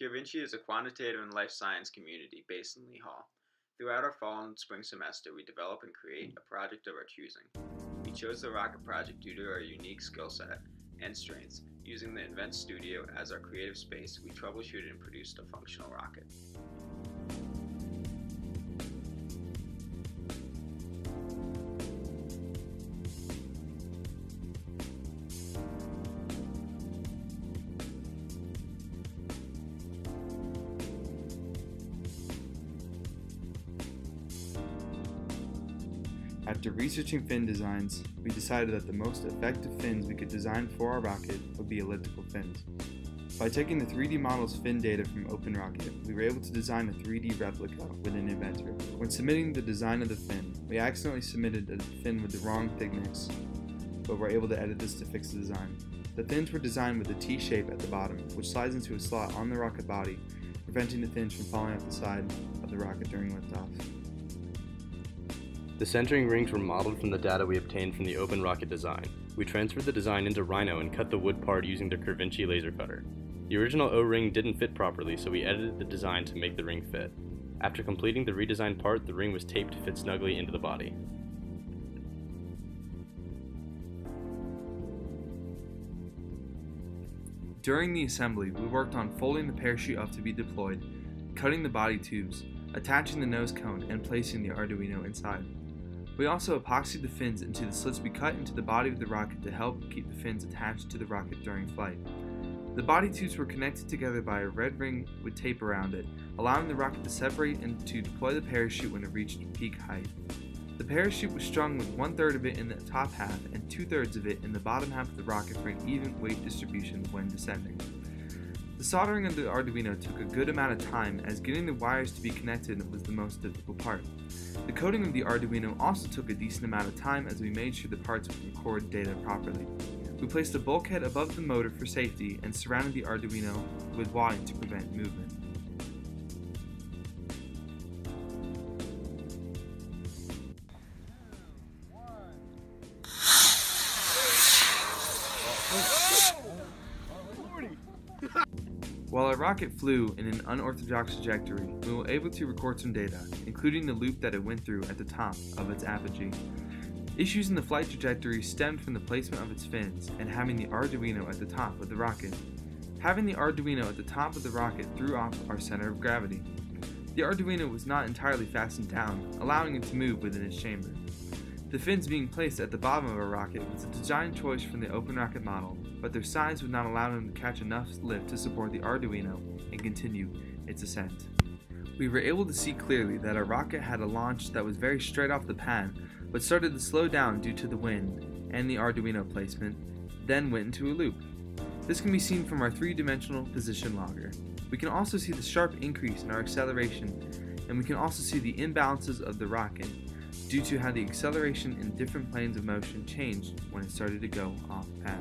CureVinci is a quantitative and life science community based in Lee Hall. Throughout our fall and spring semester, we develop and create a project of our choosing. We chose the rocket project due to our unique skill set and strengths. Using the Invent Studio as our creative space, we troubleshooted and produced a functional rocket. After researching fin designs, we decided that the most effective fins we could design for our rocket would be elliptical fins. By taking the 3D model's fin data from OpenRocket, we were able to design a 3D replica within Inventor. When submitting the design of the fin, we accidentally submitted a fin with the wrong thickness, but were able to edit this to fix the design. The fins were designed with a T shape at the bottom, which slides into a slot on the rocket body, preventing the fins from falling off the side of the rocket during liftoff. The centering rings were modeled from the data we obtained from the OpenRocket design. We transferred the design into Rhino and cut the wood part using the CureVinci laser cutter. The original O-ring didn't fit properly, so we edited the design to make the ring fit. After completing the redesigned part, the ring was taped to fit snugly into the body. During the assembly, we worked on folding the parachute up to be deployed, cutting the body tubes, attaching the nose cone, and placing the Arduino inside. We also epoxied the fins into the slits we cut into the body of the rocket to help keep the fins attached to the rocket during flight. The body tubes were connected together by a red ring with tape around it, allowing the rocket to separate and to deploy the parachute when it reached peak height. The parachute was strung with 1/3 of it in the top half and 2/3 of it in the bottom half of the rocket for an even weight distribution when descending. The soldering of the Arduino took a good amount of time, as getting the wires to be connected was the most difficult part. The coding of the Arduino also took a decent amount of time, as we made sure the parts would record data properly. We placed a bulkhead above the motor for safety and surrounded the Arduino with wadding to prevent movement. While our rocket flew in an unorthodox trajectory, we were able to record some data, including the loop that it went through at the top of its apogee. Issues in the flight trajectory stemmed from the placement of its fins and having the Arduino at the top of the rocket. Having the Arduino at the top of the rocket threw off our center of gravity. The Arduino was not entirely fastened down, allowing it to move within its chamber. The fins being placed at the bottom of our rocket was a design choice from the OpenRocket model, but their size would not allow them to catch enough lift to support the Arduino and continue its ascent. We were able to see clearly that our rocket had a launch that was very straight off the pad, but started to slow down due to the wind and the Arduino placement, then went into a loop. This can be seen from our 3-dimensional position logger. We can also see the sharp increase in our acceleration, and we can also see the imbalances of the rocket due to how the acceleration in different planes of motion changed when it started to go off path.